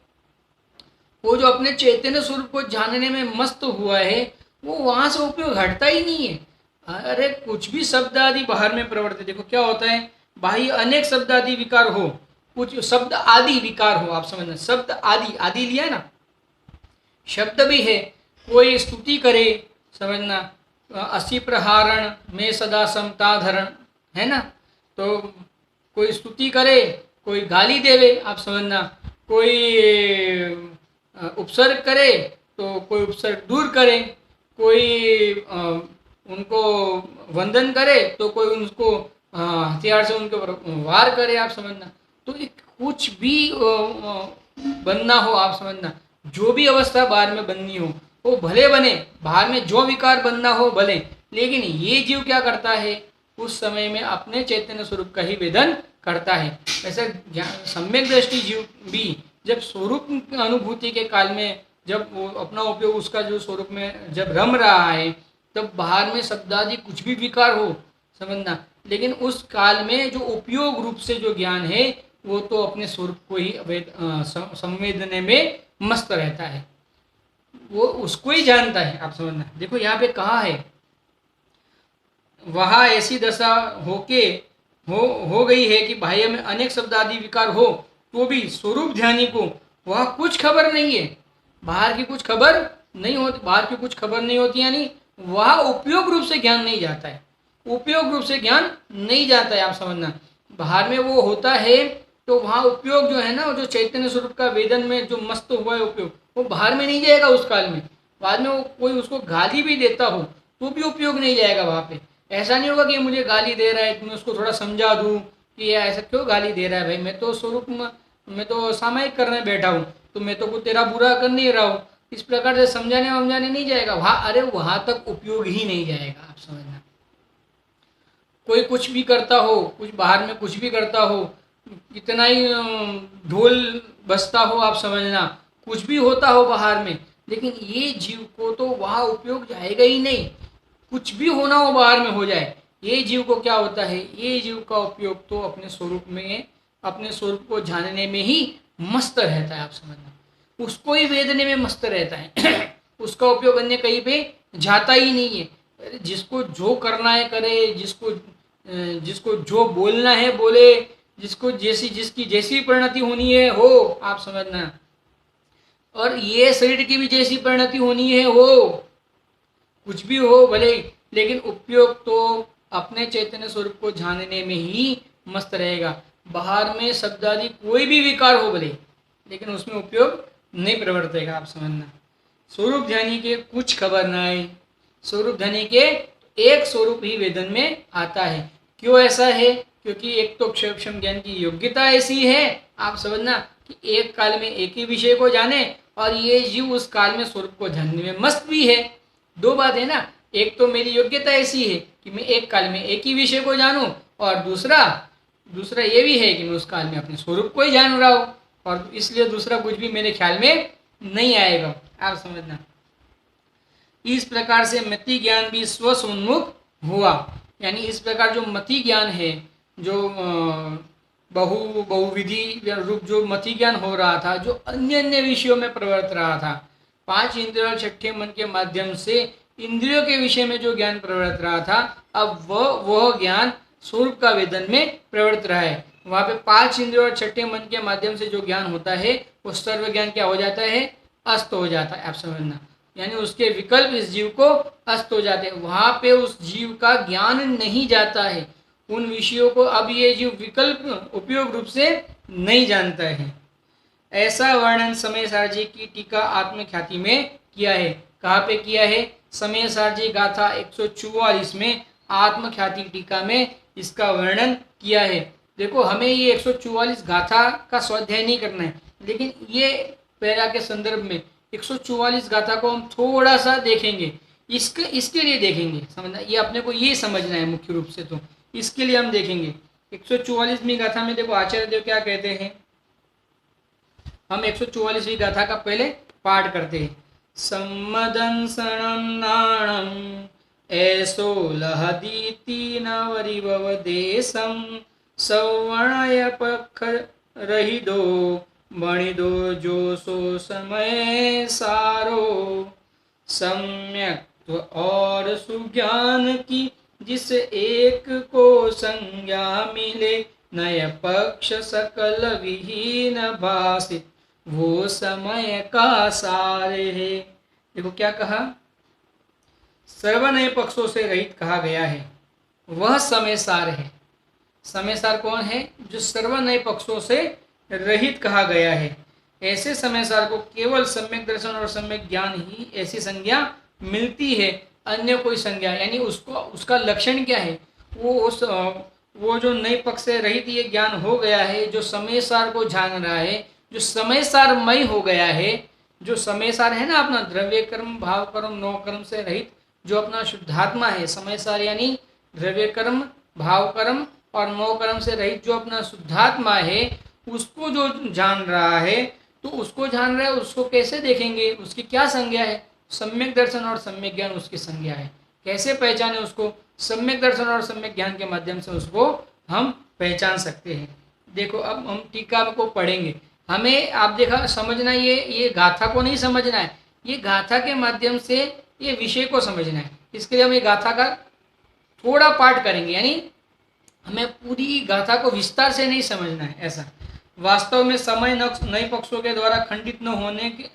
[SPEAKER 1] वो जो अपने चैतन्य स्वरूप को जानने में मस्त हुआ है, वो वहां से उपयोग हटता ही नहीं है। अरे कुछ भी शब्द आदि बाहर में प्रवर्तित, देखो क्या होता है, बाह्य अनेक शब्द आदि विकार हो, कुछ शब्द आदि विकार हो, आप समझना, शब्द आदि, आदि लिया ना, शब्द भी है, कोई स्तुति करे, समझना, असी प्रहारण में सदा समता धरण, है ना, तो कोई स्तुति करे, कोई गाली देवे, आप समझना, कोई उपसर्ग करे तो कोई उपसर्ग दूर करे, कोई उनको वंदन करे तो कोई उनको हथियार से उनके ऊपर वार करे, आप समझना। तो कुछ भी बनना हो, आप समझना, जो भी अवस्था बाहर में बननी हो वो भले बने, बाहर में जो विकार बनना हो भले, लेकिन ये जीव क्या करता है, उस समय में अपने चैतन्य स्वरूप का ही वेदन करता है। ऐसा सम्यक दृष्टि जीव भी जब स्वरूप अनुभूति के काल में, जब वो अपना उपयोग उसका जो स्वरूप में जब रम रहा है, तब बाहर में शब्दादि कुछ भी विकार हो, समझना, लेकिन उस काल में जो उपयोग रूप से जो ज्ञान है, वो तो अपने स्वरूप को ही संवेदने में मस्त रहता है, वो उसको ही जानता है, आप समझना। देखो यहाँ पे कहा है, वह ऐसी दशा हो गई है कि बाह्य में अनेक शब्द आदि विकार हो तो भी स्वरूप ध्यानी को वह कुछ खबर नहीं है, बाहर की कुछ खबर नहीं होती, बाहर की कुछ खबर नहीं होती, यानी वह उपयोग रूप से ज्ञान नहीं जाता है। उपयोग रूप से ज्ञान नहीं जाता है, आप समझना। बाहर में वो होता है तो वहाँ उपयोग जो है ना, वो जो चैतन्य स्वरूप का वेदन में जो मस्त हुआ है उपयोग, वो बाहर में नहीं जाएगा उस काल में। बाद में वो कोई उसको गाली भी देता हो तो भी उपयोग नहीं जाएगा वहाँ पे। ऐसा नहीं होगा कि मुझे गाली दे रहा है तो मैं उसको थोड़ा समझा दूँ कि ये ऐसा क्यों गाली दे रहा है, भाई मैं तो स्वरूप में, मैं तो सामायिक करने बैठा हूँ, तो मैं तो कुछ तेरा बुरा कर नहीं रहा हूँ। इस प्रकार से समझाने वमझाने नहीं जाएगा वहाँ, अरे वहाँ तक उपयोग ही नहीं जाएगा, आप समझना। कोई कुछ भी करता हो, कुछ बाहर में कुछ भी करता हो, कितना ही ढोल बजता हो, आप समझना, कुछ भी होता हो बाहर में, लेकिन ये जीव को तो वहाँ उपयोग जाएगा ही नहीं। कुछ भी होना हो बाहर में हो जाए, ये जीव को क्या होता है, ये जीव का उपयोग तो अपने स्वरूप में, अपने स्वरूप को जानने में ही मस्त रहता है, आप समझना। उसको ही वेदने में मस्त रहता है उसका उपयोग अन्य कहीं पे जाता ही नहीं है। जिसको जो करना है करे, जिसको जो बोलना है बोले, जिसको जिसकी जैसी परिणति होनी है हो, आप समझना। और ये शरीर की भी जैसी परिणति होनी है हो, कुछ भी हो भले, लेकिन उपयोग तो अपने चैतन्य स्वरूप को जानने में ही मस्त रहेगा। बाहर में शब्द आदि कोई भी विकार हो भले, लेकिन उसमें उपयोग नहीं प्रवर्तेगा, आप समझना। स्वरूप ध्यानी के कुछ खबर नहीं, स्वरूप ध्यानी के एक स्वरूप ही वेदन में आता है। क्यों ऐसा है? क्योंकि एक तो क्षयक्षम ज्ञान की योग्यता ऐसी है, आप समझना, कि एक काल में एक ही विषय को जाने, और ये जीव उस काल में स्वरूप को जानने में मस्त भी है। दो बात है ना, एक तो मेरी योग्यता ऐसी है कि मैं एक काल में एक ही विषय को जानूं, और दूसरा ये भी है कि मैं उस काल में अपने स्वरूप को ही जान रहा हूँ, और इसलिए दूसरा कुछ भी मेरे ख्याल में नहीं आएगा, आप समझना। इस प्रकार से मति ज्ञान भी स्वसोन्मुख हुआ, यानी इस प्रकार जो मति ज्ञान है, जो बहुविधि रूप जो मति ज्ञान हो रहा था, जो अन्य अन्य विषयों में प्रवर्त रहा था, पांच इंद्रियों और छठे मन के माध्यम से इंद्रियों के विषय में जो ज्ञान प्रवर्त रहा था, अब वह ज्ञान स्वरूप का वेदन में प्रवर्त रहा है। वहाँ पे पांच इंद्रियों और छठे मन के माध्यम से जो ज्ञान होता है, वो सर्व ज्ञान क्या हो जाता है? अस्त हो जाता है, आप समझना। यानी उसके विकल्प इस जीव को अस्त हो जाते हैं, वहाँ पे उस जीव का ज्ञान नहीं जाता है। उन विषयों को अब ये जीव विकल्प उपयोग रूप से नहीं जानता है। ऐसा वर्णन समय सारजी की टीका आत्मख्याति में किया है। कहाँ पे किया है? समय सारजी गाथा 144 में आत्मख्याति टीका में इसका वर्णन किया है। देखो, हमें ये 144 गाथा का स्वाध्याय नहीं करना है, लेकिन ये पैरा के संदर्भ में 144 गाथा को हम थोड़ा सा देखेंगे, इसके लिए देखेंगे, समझना। ये अपने को ये समझना है मुख्य रूप से, तो इसके लिए हम देखेंगे 144वीं गाथा में। देखो आचार्य देव क्या कहते हैं, हम 144वीं गाथा का पहले पाठ करते हैं। सम्मदंसणं नाणं ऐसो लहदीति नवरिवव देशं सवर्णय पख रहिदो मणिदो जो सो समय सारो सम्यक और सुज्ञान की जिस एक को संज्ञा मिले नय पक्ष सकल विहीन भाषित वो समय का सार है। देखो क्या कहा, सर्वनय पक्षों से रहित कहा गया है, वह समय सार है। समय सार कौन है? जो सर्वनय पक्षों से रहित कहा गया है। ऐसे समय सार को केवल सम्यक दर्शन और सम्यक ज्ञान ही ऐसी संज्ञा मिलती है, अन्य कोई संज्ञा, यानी उसका लक्षण क्या है? वो जो नए पक्ष से रहित ये ज्ञान हो गया है, जो समय सार को जान रहा है, जो समय सारमय हो गया है, जो समय सार है ना अपना द्रव्य कर्म भाव कर्म नौ कर्म से रहित जो अपना शुद्धात्मा है, समय सार यानी द्रव्य कर्म भाव कर्म और नौ कर्म से रहित जो अपना शुद्धात्मा है, उसको जो जान रहा है, तो उसको जान रहा है, उसको कैसे देखेंगे? उसकी क्या संज्ञा है? सम्यक दर्शन और सम्यक ज्ञान उसकी संज्ञा है। कैसे पहचाने उसको? सम्यक दर्शन और सम्यक ज्ञान के माध्यम से उसको हम पहचान सकते हैं। देखो अब हम टीका को पढ़ेंगे। हमें आप देखा समझना, ये गाथा को नहीं समझना है, ये गाथा के माध्यम से ये विषय को समझना है। इसके लिए हम ये गाथा का थोड़ा पाठ करेंगे, यानी हमें पूरी गाथा को विस्तार से नहीं समझना है ऐसा। वास्तव में समय नए पक्षों के द्वारा खंडित न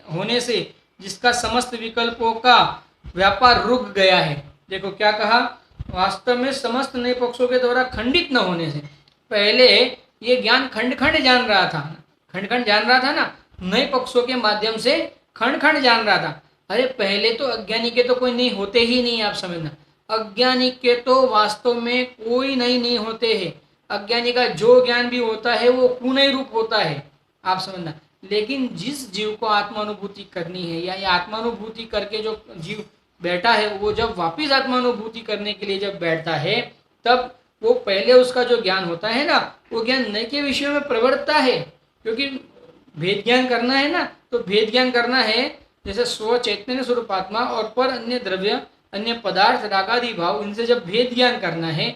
[SPEAKER 1] होने से जिसका समस्त विकल्पों का व्यापार रुक गया है। देखो क्या कहा, वास्तव में समस्त नए पक्षों के द्वारा खंडित न होने से। पहले ये ज्ञान खंड खंड जान रहा था, खंड खंड जान रहा था ना, नए पक्षों के माध्यम से खंड खंड जान रहा था। अरे पहले तो अज्ञानी के तो कोई नहीं होते ही नहीं, आप समझना। अज्ञानी के तो वास्तव में कोई नहीं होते हैं। अज्ञानी का जो ज्ञान भी होता है वो पुनः रूप होता है, आप समझना। लेकिन जिस जीव को आत्मानुभूति करनी है या ये आत्मानुभूति करके जो जीव बैठा है, वो जब वापिस आत्मानुभूति करने के लिए जब बैठता है, तब वो पहले उसका जो ज्ञान होता है ना, वो ज्ञान नए के विषयों में प्रवर्तता है। क्योंकि भेद ज्ञान करना है ना, तो भेद ज्ञान करना है जैसे स्व चैतन्य स्वरूप आत्मा और पर अन्य द्रव्य, अन्य पदार्थ, रागादि भाव, इनसे जब भेद ज्ञान करना है,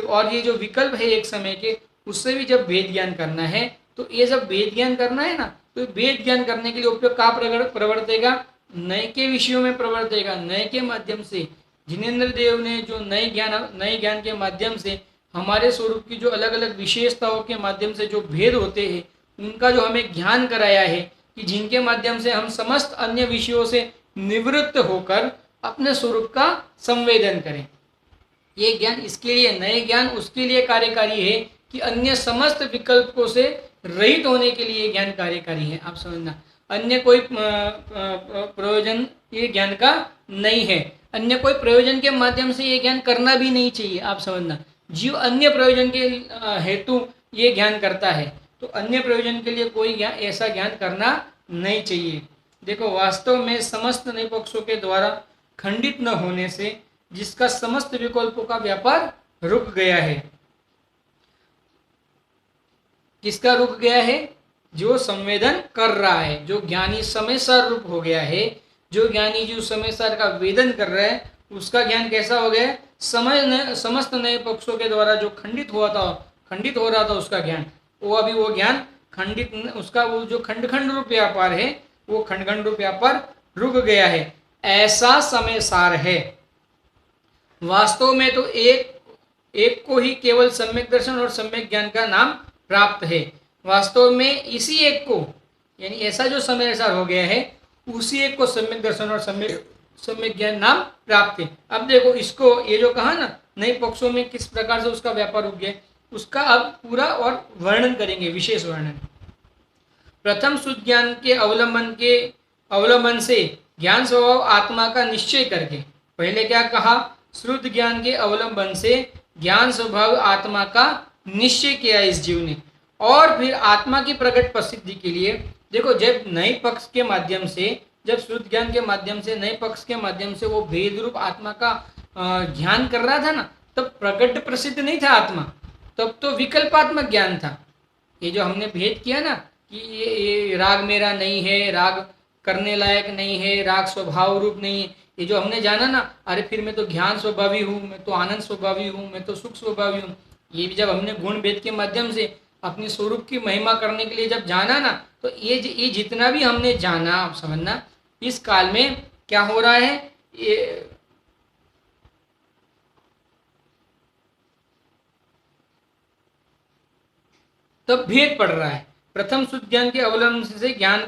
[SPEAKER 1] और ये जो विकल्प है एक समय के, उससे भी जब भेद ज्ञान करना है, तो ये जब भेद ज्ञान करना है ना, तो भेद ज्ञान करने के लिए उपयोग कहाँ प्रवर्तेगा? नए के विषयों में प्रवर्तेगा, नए के माध्यम से। जिनेन्द्र देव ने जो नए ज्ञान के माध्यम से हमारे स्वरूप की जो अलग अलग विशेषताओं के माध्यम से जो भेद होते हैं, उनका जो हमें ज्ञान कराया है, कि जिनके माध्यम से हम समस्त अन्य विषयों से निवृत्त होकर अपने स्वरूप का संवेदन करें। ये ज्ञान इसके लिए, नए ज्ञान उसके लिए कार्यकारी है कि अन्य समस्त विकल्पों से रहित होने के लिए ज्ञान कार्यकारी है, आप समझना। अन्य कोई प्रयोजन ये ज्ञान का नहीं है। अन्य कोई प्रयोजन के माध्यम से ये ज्ञान करना भी नहीं चाहिए, आप समझना। जीव अन्य प्रयोजन के हेतु ये ज्ञान करता है, तो अन्य प्रयोजन के लिए कोई ज्ञान, ऐसा ज्ञान करना नहीं चाहिए। देखो, वास्तव में समस्त नए पक्षों के द्वारा खंडित न होने से जिसका समस्त विकल्पों का व्यापार रुक गया है। किसका रुक गया है? जो संवेदन कर रहा है, जो ज्ञानी समय सार रूप हो गया है, जो ज्ञानी जो समय सार का वेदन कर रहा है, उसका ज्ञान कैसा हो गया? समस्त नए पक्षों के द्वारा जो खंडित हो रहा था उसका ज्ञान, वो अभी वो ज्ञान खंडित, उसका वो जो खंड खंड रूप व्यापार है, वो खंड खंड रूप व्यापार रुक गया है। ऐसा समय सार है। वास्तव में तो एक को ही केवल सम्यक दर्शन और सम्यक ज्ञान का नाम प्राप्त है। वास्तव में इसी एक को, यानी ऐसा जो समय सार हो गया है, उसी एक को सम्यक दर्शन और सम्यक ज्ञान नाम प्राप्त है। अब देखो, इसको ये जो कहा ना, नए पक्षों में किस प्रकार से उसका व्यापार रुक गया, उसका अब पूरा और वर्णन करेंगे, विशेष वर्णन। प्रथम शुद्ध ज्ञान के अवलंबन से ज्ञान स्वभाव आत्मा का निश्चय करके, पहले क्या कहा? शुद्ध ज्ञान के अवलंबन से ज्ञान स्वभाव आत्मा का निश्चय किया इस जीव ने। और फिर आत्मा की प्रकट प्रसिद्धि के लिए, देखो, जब नए पक्ष के माध्यम से, जब शुद्ध ज्ञान के माध्यम से, नए पक्ष के माध्यम से वो भेद रूप आत्मा का ज्ञान कर रहा था ना, तब प्रकट प्रसिद्ध नहीं था आत्मा, तब तो विकल्पात्मक ज्ञान था। ये जो हमने भेद किया ना कि ये राग मेरा नहीं है, राग करने लायक नहीं है, राग स्वभाव रूप नहीं है, ये जो हमने जाना ना, अरे फिर मैं तो ज्ञान स्वभावी हूँ, मैं तो आनंद स्वभावी हूँ, मैं तो सुख स्वभावी हूँ, ये भी जब हमने गुण भेद के माध्यम से अपने स्वरूप की महिमा करने के लिए जब जाना ना, तो ये जितना भी हमने जाना, आप समझना, इस काल में क्या हो रहा है, ये तब भेद पड़ रहा है। प्रथम शुद्ध ज्ञान के अवलंबन से ज्ञान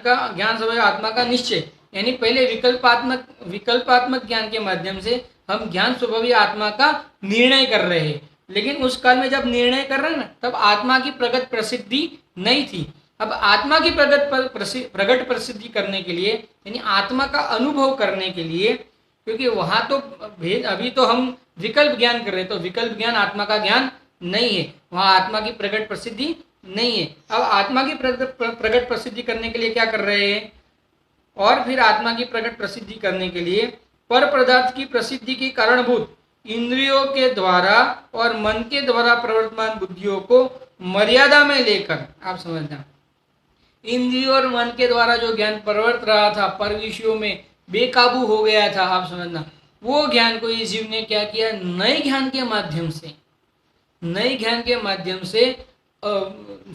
[SPEAKER 1] स्वभाव आत्मा का निश्चय, यानी पहले विकल्पात्मक ज्ञान के माध्यम से हम ज्ञान स्वभावी आत्मा का निर्णय कर रहे हैं। लेकिन उस काल में जब निर्णय कर रहे हैं ना, तब आत्मा की प्रगट प्रसिद्धि नहीं थी। अब आत्मा की प्रगट प्रसिद्धि करने के लिए, यानी आत्मा का अनुभव करने के लिए, क्योंकि वहां तो भेद, अभी तो हम विकल्प ज्ञान कर रहे हैं, तो विकल्प ज्ञान आत्मा का ज्ञान नहीं है, वहां आत्मा की प्रगट प्रसिद्धि नहीं है। अब आत्मा की प्रगट प्रसिद्धि करने के लिए क्या कर रहे हैं? और फिर आत्मा की प्रकट प्रसिद्धि करने के लिए पर पदार्थ की प्रसिद्धि की कारणभूत इंद्रियों के द्वारा और मन के द्वारा प्रवर्तमान बुद्धियों को मर्यादा में लेकर, आप समझना, इंद्रियों और मन के द्वारा जो ज्ञान प्रवर्त रहा था, पर विषयों में बेकाबू हो गया था, आप समझना, वो ज्ञान को इस जीव ने क्या किया? नए ज्ञान के माध्यम से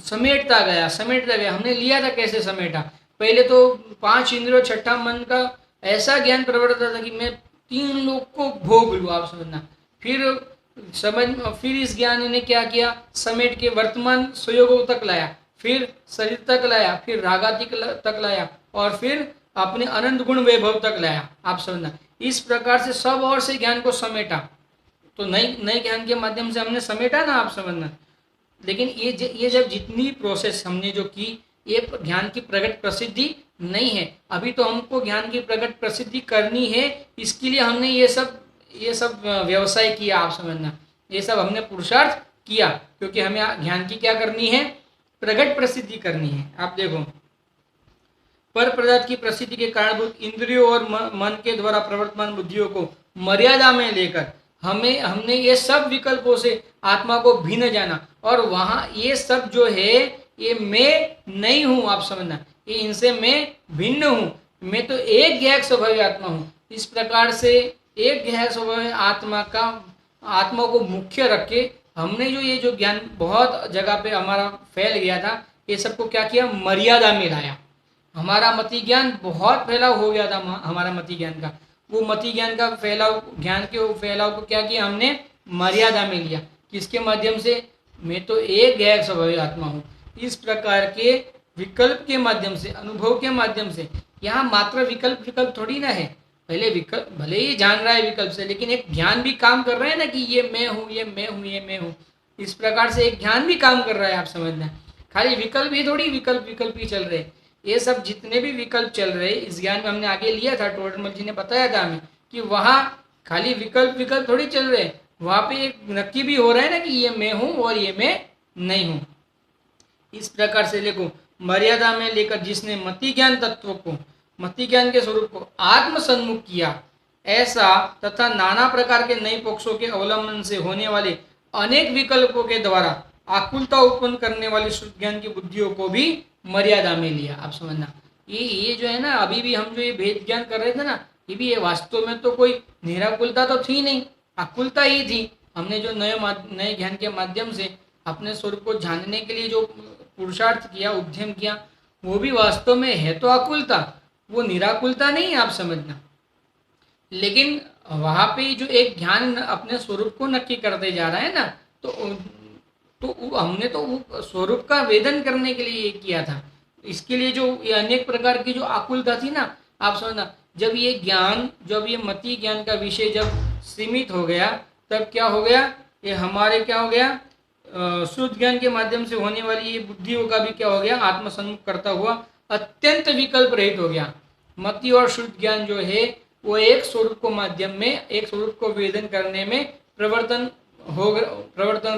[SPEAKER 1] समेटता गया। हमने लिया था, कैसे समेटा? पहले तो 5 इंद्रियों, छठा मन का ऐसा ज्ञान प्रवर्त था कि मैं 3 लोक को भोग लूँ, आप समझना। फिर इस ज्ञान ने क्या किया? समेट के वर्तमान सुयोगों तक लाया, फिर शरीर तक लाया, फिर रागादि तक लाया, और फिर अपने अनंत गुण वैभव तक लाया, आप समझना। इस प्रकार से सब ओर से ज्ञान को समेटा। तो नए ज्ञान के माध्यम से हमने समेटा ना, आप समझना। लेकिन ये जब जितनी प्रोसेस हमने जो की, ये ज्ञान की प्रकट प्रसिद्धि नहीं है। अभी तो हमको ज्ञान की प्रकट प्रसिद्धि करनी है, इसके लिए हमने ये सब व्यवसाय किया, आप समझना। ये सब हमने पुरुषार्थ किया, क्योंकि हमें ज्ञान की क्या करनी है, प्रकट प्रसिद्धि करनी है। आप देखो, पर पदार्थ की प्रसिद्धि के कारणभूत इंद्रियों और मन के द्वारा प्रवर्तमान बुद्धियों को मर्यादा में लेकर हमने ये सब विकल्पों से आत्मा को भिन्न जाना, और वहाँ ये सब जो है ये मैं नहीं हूँ, आप समझना। ये इनसे मैं भिन्न हूँ, मैं तो एक ज्ञायक स्वभावी आत्मा हूँ। इस प्रकार से एक ज्ञायक स्वभावी आत्मा को मुख्य रख के हमने जो ज्ञान बहुत जगह पे हमारा फैल गया था, ये सबको क्या किया, मर्यादा में लाया। हमारा मति ज्ञान बहुत फैलाव हो गया था, हमारा मति ज्ञान का, वो मति ज्ञान का फैलाव, ज्ञान के फैलाव को क्या किया, हमने मर्यादा में लिया। किसके माध्यम से, मैं तो एक गैर स्वभावी आत्मा हूँ। इस प्रकार के विकल्प के माध्यम से, अनुभव के माध्यम से, यहाँ मात्र विकल्प थोड़ी ना है। पहले विकल्प भले ही जान रहा है विकल्प से, लेकिन एक ज्ञान भी काम कर रहा है ना, कि ये मैं हूँ, ये मैं हूँ, ये मैं हूँ। इस प्रकार से एक ज्ञान भी काम कर रहा है, आप समझना। खाली विकल्प ही थोड़ी विकल्प ही चल रहे। ये सब जितने भी विकल्प चल रहे, इस ज्ञान में हमने आगे लिया था, टोडरमल जी ने बताया था हमें कि वहाँ खाली विकल्प थोड़ी चल रहे, वहाँ पे एक नक्की भी हो रहा है ना, कि ये मैं हूँ और ये मैं नहीं हूँ। इस प्रकार से देखो, मर्यादा में लेकर जिसने मति ज्ञान तत्व को, मति ज्ञान के स्वरूप को आत्म सन्मुख किया, ऐसा तथा नाना प्रकार के नए पक्षों के अवलंबन से होने वाले अनेक विकल्पों के द्वारा आकुलता उत्पन्न करने वाली शुद्ध ज्ञान की बुद्धियों को भी मर्यादा में लिया। आप समझना, ये जो है ना, अभी भी हम जो ये भेद ज्ञान कर रहे थे ना, ये भी ये वास्तव में तो कोई निराकुलता तो थी नहीं, आकुलता ही थी। हमने जो नए ज्ञान के माध्यम से अपने स्वरूप को जानने के लिए जो पुरुषार्थ किया, उद्यम किया, वो भी वास्तव में है तो आकुलता, वो निराकुलता नहीं है, आप समझना। लेकिन वहाँ पे जो एक ज्ञान अपने स्वरूप को नक्की करते जा रहा है ना, तो हमने तो वो स्वरूप का वेदन करने के लिए ये किया था। इसके लिए जो ये अनेक प्रकार की जो आकुलता थी ना, आप समझना, जब ये मति ज्ञान का विषय जब सीमित हो गया, तब क्या हो गया, ये हमारे क्या हो गया, शुद्ध ज्ञान के माध्यम से होने वाली ये बुद्धियों का भी क्या हो गया, आत्मसन्मुख करता हुआ अत्यंत विकल्प रहित हो गया। मति और शुद्ध ज्ञान जो है वो एक स्वरूप को माध्यम में, एक स्वरूप को वेदन करने में प्रवर्तन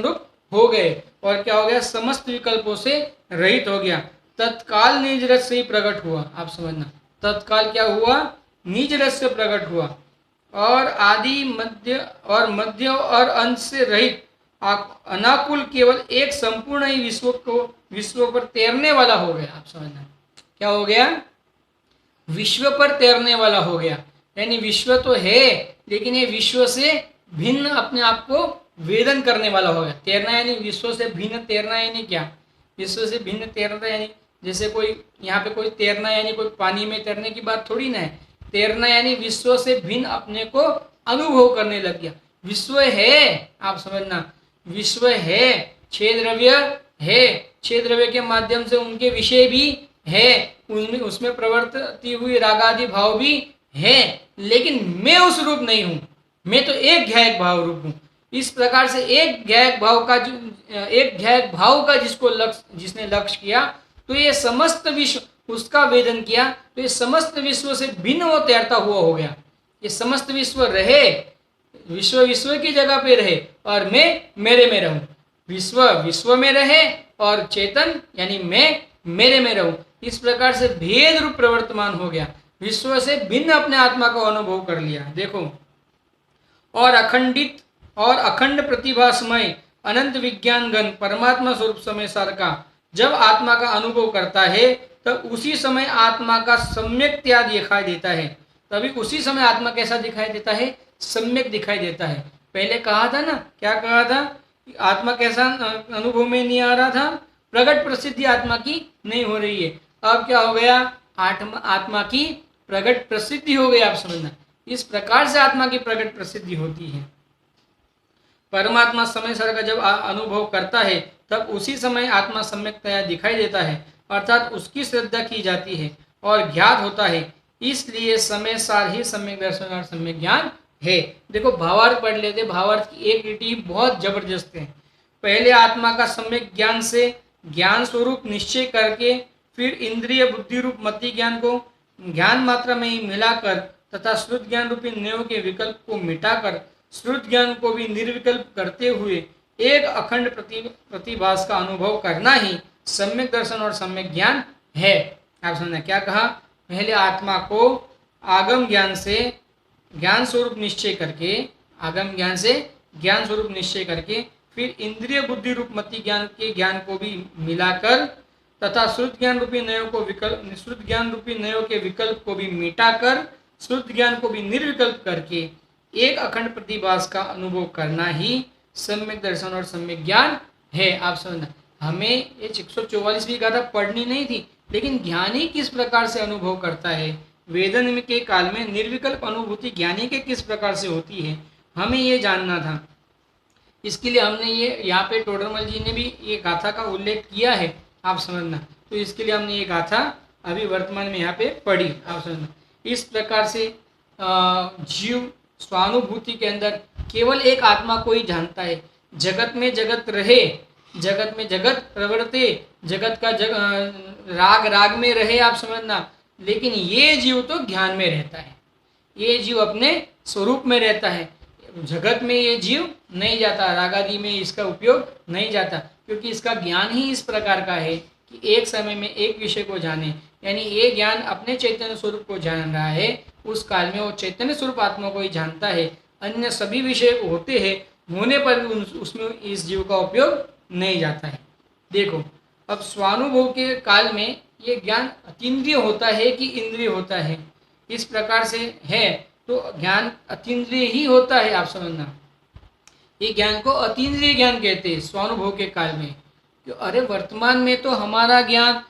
[SPEAKER 1] रूप हो गए, और क्या हो गया, समस्त विकल्पों से रहित हो गया। तत्काल निज रस से ही प्रकट हुआ। आप समझना, तत्काल क्या हुआ, निज रस से प्रकट हुआ, और आदि मध्य और अंत से रहित अनाकुल केवल एक संपूर्ण ही विश्व पर तैरने वाला हो गया। आप समझना, क्या हो गया, विश्व पर तैरने वाला हो गया। यानी विश्व तो है, लेकिन ये विश्व से भिन्न अपने आप को वेदन करने वाला हो गया। तैरना यानी विश्व से भिन्न तैरना, यानी क्या, विश्व से भिन्न तैरना यानी जैसे कोई यहाँ पे कोई तैरना यानी कोई पानी में तैरने की बात थोड़ी ना है। तैरना यानी विश्व से भिन्न अपने को अनुभव करने लग गया। विश्व है, आप समझना, विश्व है, छह द्रव्य है, छह द्रव्य के माध्यम से उनके विषय भी है, उसमें प्रवर्तती हुई रागादि भाव भी है, लेकिन मैं उस रूप नहीं हूँ, मैं तो एक ज्ञायक भाव रूप हूँ। इस प्रकार से एक ज्ञायक भाव का जिसने लक्ष्य किया, तो ये समस्त विश्व उसका वेदन किया, तो ये समस्त विश्व से भिन्न वो तैरता हुआ हो गया। ये समस्त विश्व रहे, विश्व की जगह पे रहे, और मैं मेरे में रहूं। विश्व में रहे और चेतन यानी मैं मेरे में रहूं। इस प्रकार से भेद रूप प्रवर्तमान हो गया, विश्व से भिन्न अपने आत्मा को अनुभव कर लिया। देखो, और अखंड प्रतिभासमय अनंत विज्ञान गण परमात्मा स्वरूप समय सार का जब आत्मा का अनुभव करता है, तब उसी समय आत्मा का सम्यक त्याग दिखाई देता है। तभी उसी समय आत्मा कैसा दिखाई देता है, सम्यक दिखाई देता है। पहले कहा था ना, क्या कहा था, आत्मा कैसा अनुभव में नहीं आ रहा था, प्रकट प्रसिद्धि आत्मा की नहीं हो रही है। अब क्या हो गया, आत्मा की प्रकट प्रसिद्धि हो गई। आप समझना, इस प्रकार से आत्मा की प्रकट प्रसिद्धि होती है। परमात्मा समय सार का जब अनुभव करता है, तब उसी समय आत्मा सम्यकतया दिखाई देता है, अर्थात उसकी श्रद्धा की जाती है और ज्ञात होता है। इसलिए समय सार ही सम्यक दर्शन और सम्यक ज्ञान है। देखो भावार्थ पढ़ लेते, भावार्थ की एक रीति बहुत जबरदस्त है। पहले आत्मा का सम्यक ज्ञान से ज्ञान स्वरूप निश्चय करके फिर इंद्रिय बुद्धि रूप मति ज्ञान को ज्ञान मात्रा में ही मिलाकर तथा श्रुत ज्ञान रूपी नेव के विकल्प को मिटाकर श्रुत ज्ञान को भी निर्विकल्प करते हुए एक अखंड प्रतिभास का अनुभव करना ही सम्यक दर्शन और सम्यक ज्ञान है। आप समझना क्या कहा, पहले आत्मा को आगम ज्ञान से ज्ञान स्वरूप निश्चय करके, आगम ज्ञान से ज्ञान स्वरूप निश्चय करके फिर इंद्रिय बुद्धि रूप मति ज्ञान के ज्ञान को भी मिलाकर तथा श्रुत ज्ञान रूपी नयों को विकल्प, श्रुत ज्ञान रूपी नयों के विकल्प को भी मिटाकर श्रुत ज्ञान को भी निर्विकल्प करके एक अखंड प्रतिभास का अनुभव करना ही सम्यक दर्शन और सम्यक ज्ञान है। आप समझना, हमें ये 144वीं गाथा पढ़नी नहीं थी, लेकिन ज्ञानी किस प्रकार से अनुभव करता है, वेदन के काल में निर्विकल्प अनुभूति ज्ञानी के किस प्रकार से होती है, हमें ये जानना था। इसके लिए हमने ये यहाँ पे टोडरमल जी ने भी ये गाथा का उल्लेख किया है, आप समझना। तो इसके लिए हमने ये गाथा अभी वर्तमान में यहाँ पे पढ़ी, आप समझना। इस प्रकार से जीव स्वानुभूति के अंदर केवल एक आत्मा को ही जानता है। जगत में जगत रहे, जगत में जगत प्रवर्ते, जगत का राग राग में रहे, आप समझना, लेकिन ये जीव तो ज्ञान में रहता है, ये जीव अपने स्वरूप में रहता है। जगत में ये जीव नहीं जाता, रागादि में इसका उपयोग नहीं जाता, क्योंकि इसका ज्ञान ही इस प्रकार का है कि एक समय में एक विषय को जाने, यानी ये ज्ञान अपने चैतन्य स्वरूप को जान रहा है, उस काल में वो चैतन्य स्वरूप आत्मा को ही जानता है। अन्य सभी विषय होते हैं, होने पर भी उसमें इस जीव का उपयोग नहीं जाता है। देखो अब स्वानुभव के काल में ये ज्ञान अतीन्द्रिय होता है कि इंद्रिय होता है, इस प्रकार से है तो ज्ञान अतीन्द्रिय ही होता है, आप समझना। ये ज्ञान को अतीन्द्रिय ज्ञान कहते हैं स्वानुभव के काल में। अरे वर्तमान में तो हमारा ज्ञान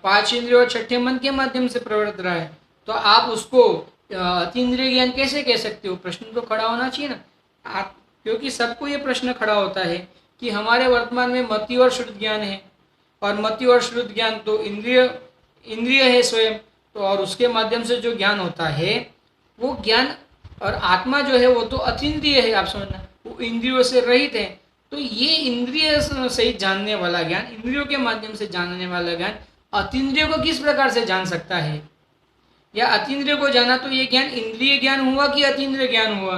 [SPEAKER 1] 5 इंद्रिय और छठे मन के माध्यम से प्रवर्त रहा है, तो आप उसको अतीन्द्रिय ज्ञान कैसे कह सकते हो? प्रश्न तो खड़ा होना चाहिए ना आप, क्योंकि सबको ये प्रश्न खड़ा होता है कि हमारे वर्तमान में मति और श्रुत ज्ञान है, और मति और श्रुत ज्ञान तो इंद्रिय है स्वयं, तो और उसके माध्यम से जो ज्ञान होता है वो ज्ञान, और आत्मा जो है वो तो अतीन्द्रिय है, आप समझना, वो इंद्रियों से रहित है। तो ये इंद्रिय सहित जानने वाला ज्ञान, इंद्रियों के माध्यम से जानने वाला ज्ञान अतीन्द्रिय को किस प्रकार से जान सकता है? या अतीन्द्रिय को जाना तो ये ज्ञान इंद्रिय ज्ञान हुआ कि अतीन्द्रिय ज्ञान हुआ?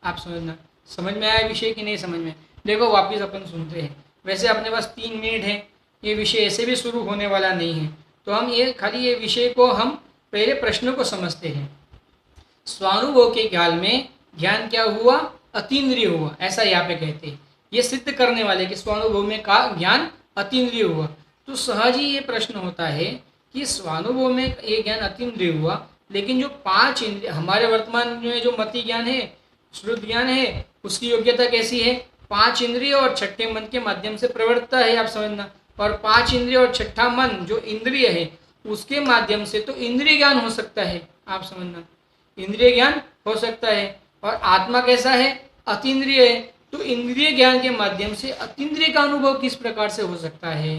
[SPEAKER 1] आप समझना, समझ में आया विषय कि नहीं समझ में? देखो वापिस अपन सुनते हैं। वैसे अपने पास 3 मिनट है, ये विषय ऐसे भी शुरू होने वाला नहीं है, तो हम ये खाली ये विषय को हम पहले प्रश्न को समझते हैं। स्वानुभव के काल में ज्ञान क्या हुआ? अतीन्द्रिय हुआ, ऐसा यहाँ पे कहते हैं। ये सिद्ध करने वाले कि स्वानुभव में का ज्ञान अतीन्द्रिय हुआ। तो सहज ही ये प्रश्न होता है कि स्वानुभव में ये ज्ञान अतीन्द्रिय हुआ, लेकिन जो 5 इंद्रिय हमारे वर्तमान में जो मति ज्ञान है, श्रुत ज्ञान है, उसकी योग्यता कैसी है? 5 इंद्रिय और छठे मन के माध्यम से प्रवर्तता है, आप समझना। और 5 इंद्रिय और छठा मन जो इंद्रिय है उसके माध्यम से तो इंद्रिय ज्ञान हो सकता है, आप समझना, इंद्रिय ज्ञान हो सकता है। और आत्मा कैसा है? अतीन्द्रिय है, तो इंद्रिय ज्ञान के माध्यम से अतीन्द्रिय का अनुभव किस प्रकार से हो सकता है?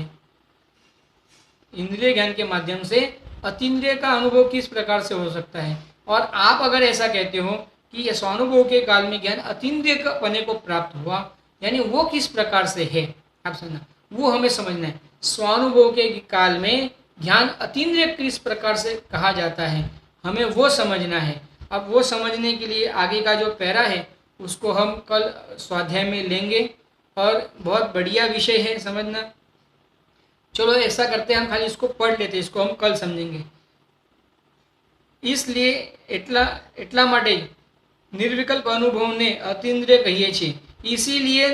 [SPEAKER 1] इंद्रिय ज्ञान के माध्यम से अतीन्द्रिय का अनुभव किस प्रकार से हो सकता है? और आप अगर ऐसा कहते हो कि यह स्वानुभव के काल में ज्ञान अतीन्द्रिय पने को प्राप्त हुआ, यानी वो किस प्रकार से है, आप समझना, वो हमें समझना है। स्वानुभव के काल में ज्ञान अतीन्द्रिय किस प्रकार से कहा जाता है, हमें वो समझना है। अब वो समझने के लिए आगे का जो पैरा है उसको हम कल स्वाध्याय में लेंगे, और बहुत बढ़िया विषय है, समझना। चलो ऐसा करते हैं, हम खाली इसको पढ़ लेते हैं, इसको हम कल समझेंगे। इसलिए એટલા માટે निर्विकल्प अनुभव ने अतीन्द्रिय कहिए छे, इसीलिए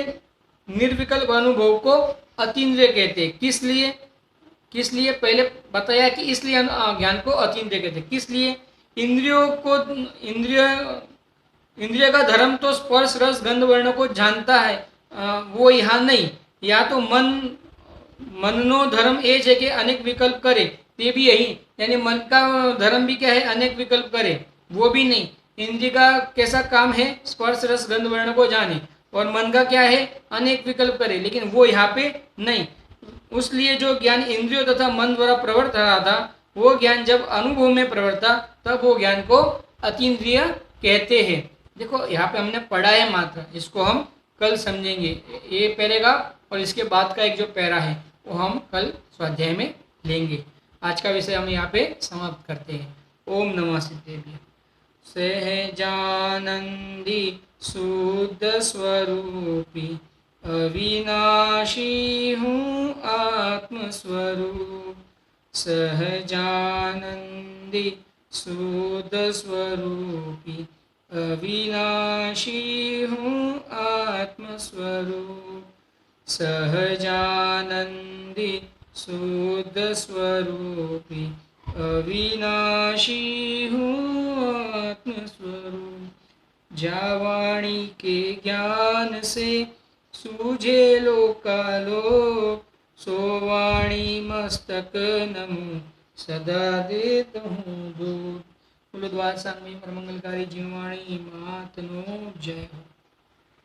[SPEAKER 1] निर्विकल्प अनुभव को अतीन्द्रिय कहते हैं। किस लिए पहले बताया कि इसलिए ज्ञान को अतीन्द्रिय कहते हैं। किस लिए? इंद्रिय का धर्म तो स्पर्श रस गंध वर्ण को जानता है, वो यहाँ नहीं। या तो मननो धर्म ये है कि अनेक विकल्प करे, ते भी यही, यानी मन का धर्म भी क्या है? अनेक विकल्प करे, वो भी नहीं। इंद्रिय का कैसा काम है? स्पर्श रस गंध वर्ण को जाने, और मन का क्या है? अनेक विकल्प करे, लेकिन वो यहाँ पे नहीं। उसलिए जो ज्ञान इंद्रियों तथा मन द्वारा प्रवर्त रहा था, वो ज्ञान जब अनुभव में प्रवर्ता, तब वो ज्ञान को अतीन्द्रिय कहते हैं। देखो यहाँ पे हमने पढ़ा है मात्र, इसको हम कल समझेंगे। ये पैराग्राफ और इसके बाद का एक जो पैरा है वो हम कल स्वाध्याय में लेंगे। आज का विषय हम यहाँ पे समाप्त करते हैं। ओम नमः सिद्धेभ्य। सहजानंदी शुद्ध स्वरूपी अविनाशी हूँ आत्मस्वरूप। सहजानंदी शुद्ध स्वरूपी अविनाशी हूँ आत्मस्वरूप। सहजानंदी शुद्ध स्वरूपी अविनाशी हूँ आत्मस्वरूप। जावाणी के ज्ञान से सूझे लोकालोक, सोवाणी मस्तक नमो सदा देत हूँ दूत। बोलो द्वार सांग में परमंगलकारी जीववाणी मात नो जय हो।